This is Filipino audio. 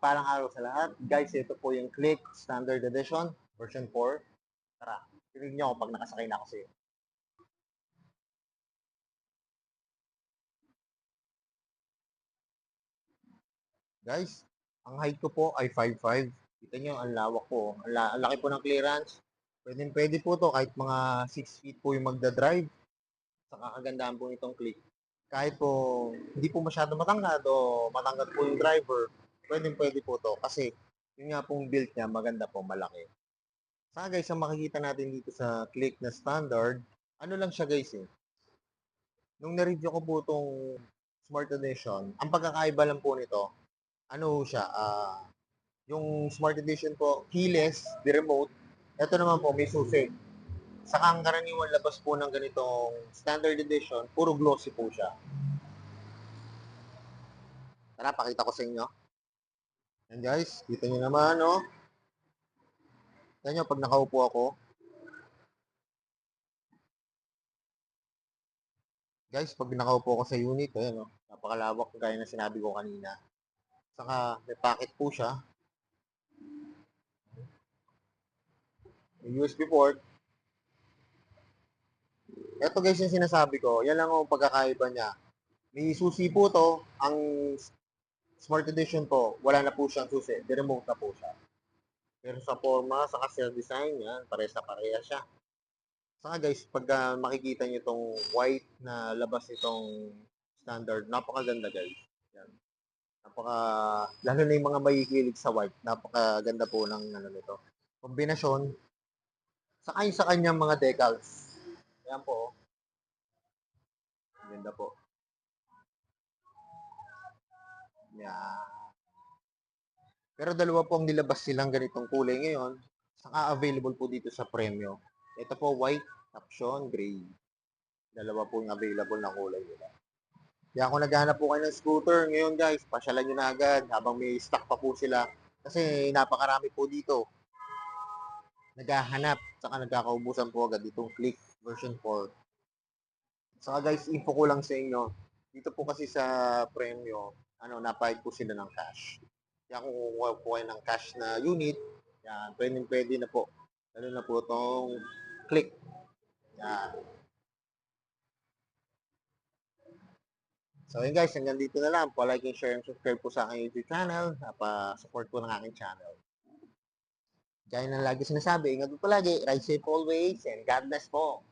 Mapagpalang araw sa lahat. Guys, ito po yung Click Standard Edition, version 4. Tara, tinig nyo ako pag nakasakay na ako sa iyo. Guys, ang height ko po ay 5'5". Kita nyo, ang lawak po. Ang laki po ng clearance. Pwede po to kahit mga 6 feet po yung magdadrive. Sa kakagandahan po itong Click. Kahit po hindi po masyado matangkad o matangkad po yung driver, pwede po to. Kasi yun nga pong build niya, maganda po, malaki. Saka guys, ang makikita natin dito sa Click na standard, ano lang siya guys eh. Nung na-review ko po itong Smart Edition, ang pagkakaiba lang po nito, ano siya, yung Smart Edition po, keyless, the remote. Ito naman po, may susi. Saka ang karaniwan labas po ng ganitong Standard Edition, puro glossy po siya. Tara, pakita ko sa inyo. Yan guys, kita nyo naman, no? Yan nyo, pag nakaupo ako, guys, pag nakaupo ako sa unit, ayan, no? Napakalawak, gaya na sinabi ko kanina. Saka, may pocket po siya. May USB port. Ito guys yung sinasabi ko, yan lang ang pagkakaiba niya. May susi po to, ang Smart Edition po, wala na po siyang susi, di-remote na po siya. Pero sa forma, sa kasi design, yan, pares na pareha siya. Saka guys, pag makikita niyo itong white na labas itong standard, napakaganda guys. Yan. Lalo na yung mga mahihilig sa white, napakaganda po ng ano nito. Kombinasyon, saka yung sa kanyang mga decals. Yan po, ganda po. Yan. Pero dalawa po ang nilabas silang ganitong kulay ngayon. Saka available po dito sa Premio. Ito po white, option, gray. Dalawa po yung available na kulay nila. Kaya kung naghahanap po kayo ng scooter ngayon guys, pasyalan nyo na agad habang may stock pa po sila. Kasi napakarami po dito. Naghahanap, saka nagkakaubusan po agad itong Click version 4. Saka guys, info ko lang sa inyo. Dito po kasi sa Premio, napahid po sila ng cash. Kaya kung kukuha po kayo ng cash na unit, yan, pwede na po. Lalo na po itong Click. Yan. So yun guys, hanggang dito na lang. Pa-like and share and subscribe po sa aking YouTube channel. Pa-support po ng aking channel. Gaya ng lagi sinasabi, ingat po palagi. Ride safe always and God bless po.